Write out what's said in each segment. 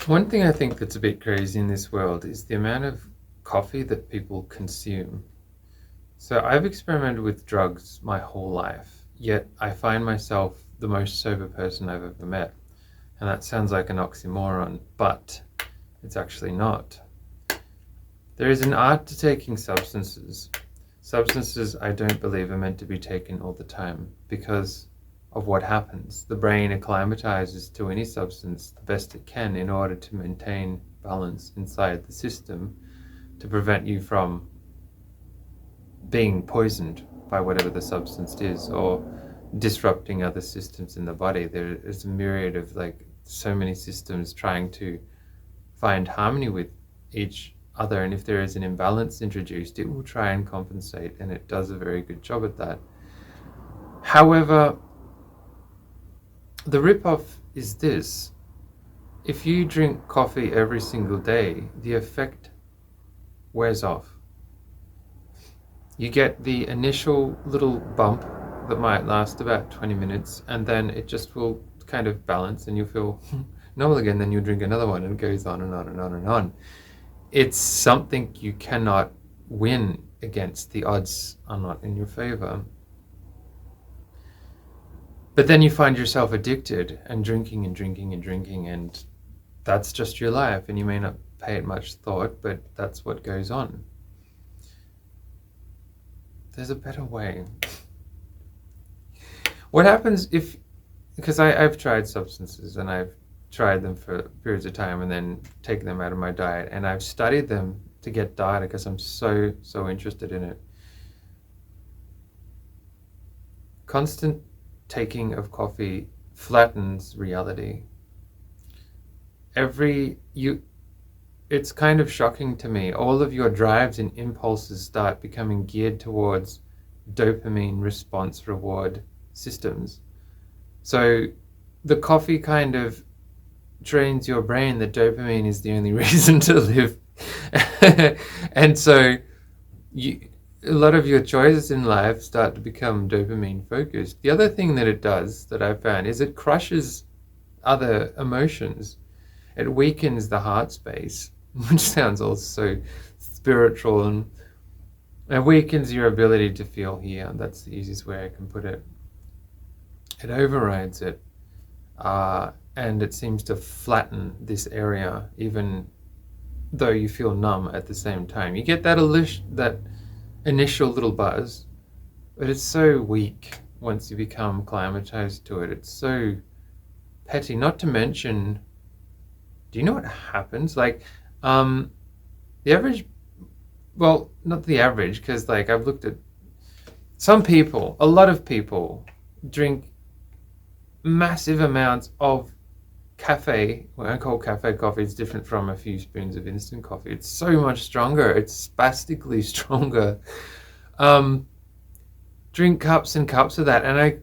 One thing I think that's a bit crazy in this world is the amount of coffee that people consume. So I've experimented with drugs my whole life, yet I find myself the most sober person I've ever met. And that sounds like an oxymoron, but it's actually not. There is an art to taking substances. Substances I don't believe are meant to be taken all the time because of what happens. The brain acclimatizes to any substance the best it can in order to maintain balance inside the system to prevent you from being poisoned by whatever the substance is or disrupting other systems in the body. There is a myriad of so many systems trying to find harmony with each other, and if there is an imbalance introduced, it will try and compensate, and it does a very good job at that. However, the rip-off is this: if you drink coffee every single day, the effect wears off. You get the initial little bump that might last about 20 minutes, and then it just will kind of balance and you'll feel normal again. Then you'll drink another one, and it goes on and on and on and on. It's something you cannot win against. The odds are not in your favor. But then you find yourself addicted and drinking and drinking and drinking, and that's just your life, and you may not pay it much thought, but that's what goes on. There's a better way. What happens because I've tried substances, and I've tried them for periods of time and then taken them out of my diet, and I've studied them to get data because I'm so interested in it. Constant taking of coffee flattens reality. It's kind of shocking to me. All of your drives and impulses start becoming geared towards dopamine response reward systems. So the coffee kind of trains your brain that dopamine is the only reason to live. And so a lot of your choices in life start to become dopamine focused. The other thing that it does that I've found is it crushes other emotions. It weakens the heart space, which sounds also spiritual, and it weakens your ability to feel here. That's the easiest way I can put it. It overrides it, and it seems to flatten this area, even though you feel numb at the same time. You get that initial little buzz, but it's so weak once you become acclimatized to it. It's so petty. Not to mention, do you know what happens? The average, well, not the average, because I've looked at some people, a lot of people drink massive amounts of cafe. When I call cafe coffee, it's different from a few spoons of instant coffee. It's so much stronger. It's spastically stronger. Drink cups and cups of that, and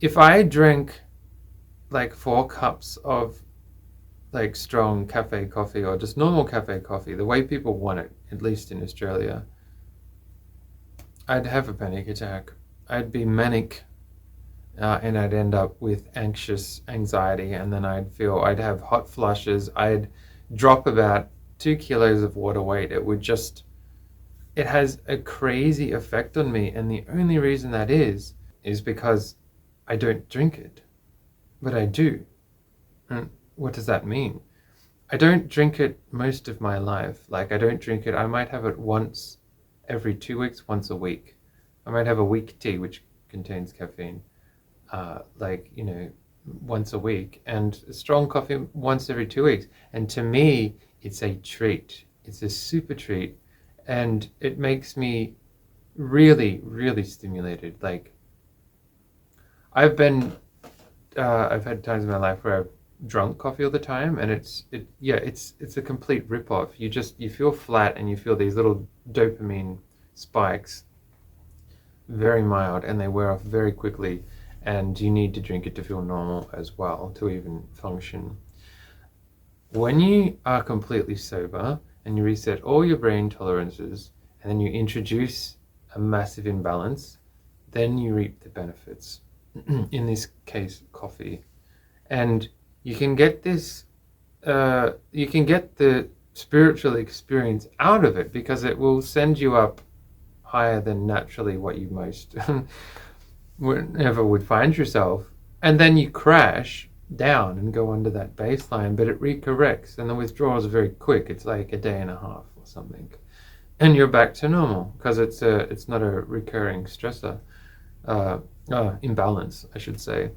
if I drink 4 cups of strong cafe coffee or just normal cafe coffee, the way people want it, at least in Australia, I'd have a panic attack. I'd be manic. And I'd end up with anxiety, and then I'd have hot flushes. I'd drop about 2 kilos of water weight. It has a crazy effect on me, and the only reason that is because I don't drink it, but I do. And what does that mean? I don't drink it most of my life. I don't drink it. I might have it once every 2 weeks, once a week. I might have a weak tea, which contains caffeine. Once a week, and strong coffee once every 2 weeks. And to me, it's a treat. It's a super treat, and it makes me really, really stimulated. I've had times in my life where I've drunk coffee all the time, and it's a complete rip-off. You feel flat, and you feel these little dopamine spikes, very mild, and they wear off very quickly. And you need to drink it to feel normal as well, to even function. When you are completely sober and you reset all your brain tolerances, and then you introduce a massive imbalance, then you reap the benefits. In this case, coffee. And You can get this, you can get the spiritual experience out of it because it will send you up higher than naturally what you most whenever would find yourself. And then you crash down and go under that baseline, but it recorrects and the withdrawals are very quick. It's like a day and a half or something. And you're back to normal because it's not a recurring stressor, imbalance, I should say.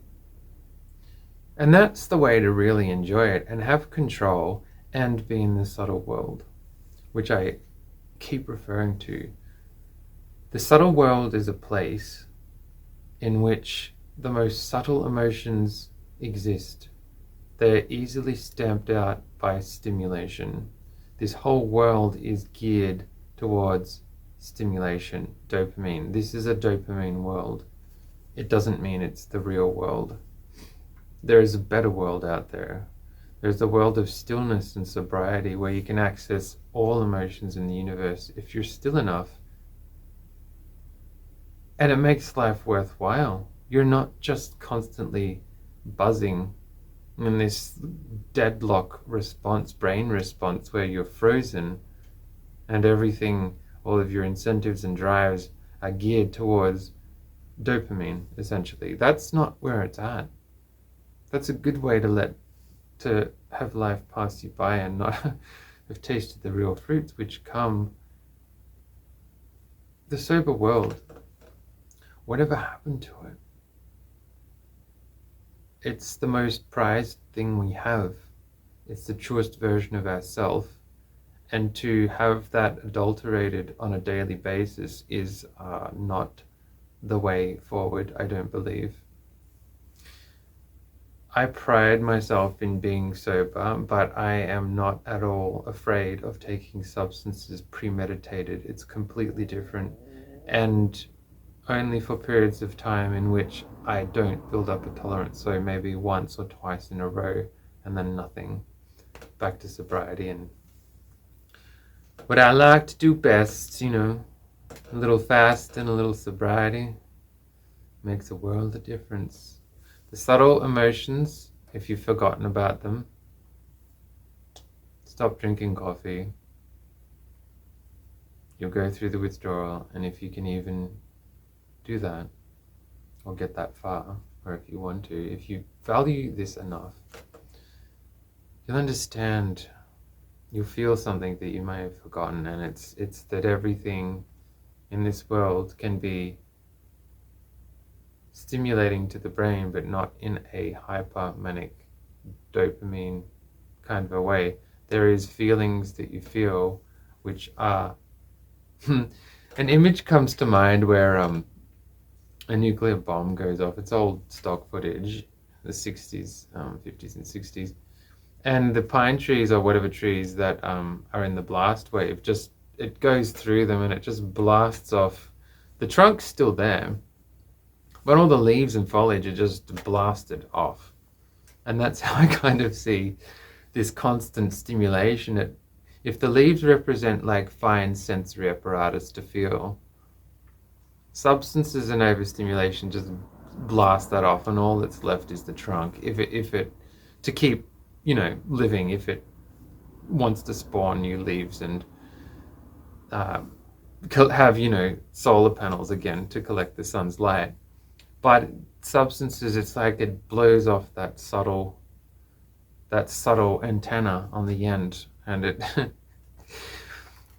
And that's the way to really enjoy it and have control and be in the subtle world, which I keep referring to. The subtle world is a place in which the most subtle emotions exist. They're easily stamped out by stimulation. This whole world is geared towards stimulation, dopamine. This is a dopamine world. It doesn't mean it's the real world. There is a better world out there. There's the world of stillness and sobriety where you can access all emotions in the universe if you're still enough. And it makes life worthwhile. You're not just constantly buzzing in this deadlock response, brain response, where you're frozen and everything, all of your incentives and drives are geared towards dopamine, essentially. That's not where it's at. That's a good way to have life pass you by and not have tasted the real fruits which come. The sober world, whatever happened to it? It's the most prized thing we have. It's the truest version of ourself. And to have that adulterated on a daily basis is not the way forward, I don't believe. I pride myself in being sober, but I am not at all afraid of taking substances premeditated. It's completely different, and only for periods of time in which I don't build up a tolerance, so maybe once or twice in a row, and then nothing. Back to sobriety and what I like to do best, a little fast and a little sobriety makes a world of difference. The subtle emotions, if you've forgotten about them, stop drinking coffee. You'll go through the withdrawal, and if you can even do that, or get that far, or if you want to, if you value this enough, you'll understand, you'll feel something that you may have forgotten, and it's that everything in this world can be stimulating to the brain, but not in a hypermanic dopamine kind of a way. There is feelings that you feel which are an image comes to mind where a nuclear bomb goes off. It's old stock footage, the 60s, 50s and 60s, and the pine trees or whatever trees that are in the blast wave, just it goes through them and it just blasts off. The trunk's still there, but all the leaves and foliage are just blasted off. And that's how I kind of see this constant stimulation. If the leaves represent like fine sensory apparatus to feel, substances and overstimulation just blast that off, and all that's left is the trunk. If it to keep, living, if it wants to spawn new leaves and have, solar panels again to collect the sun's light. But substances, it's like it blows off that subtle antenna on the end, and it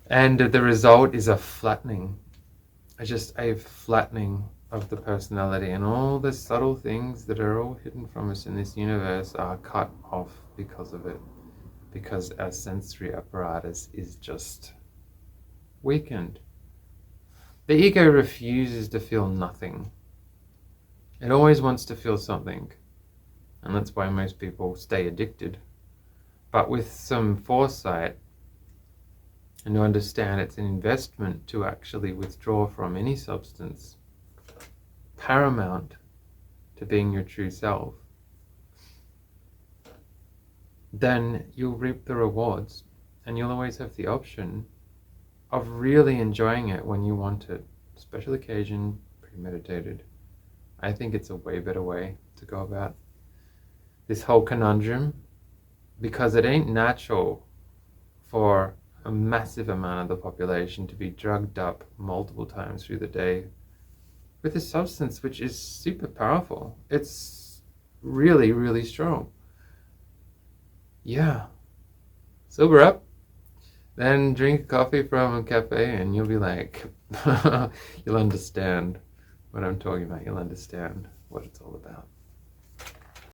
and the result is a flattening of the personality, and all the subtle things that are all hidden from us in this universe are cut off because of it, because our sensory apparatus is just weakened. The ego refuses to feel nothing. It always wants to feel something, and that's why most people stay addicted. But with some foresight, and to understand it's an investment to actually withdraw from any substance, paramount to being your true self, then you'll reap the rewards, and you'll always have the option of really enjoying it when you want it. Special occasion, premeditated. I think it's a way better way to go about this whole conundrum, because it ain't natural for a massive amount of the population to be drugged up multiple times through the day with a substance which is super powerful. It's really, really strong. Yeah. Sober up, then drink coffee from a cafe, and you'll be like, you'll understand what I'm talking about. You'll understand what it's all about.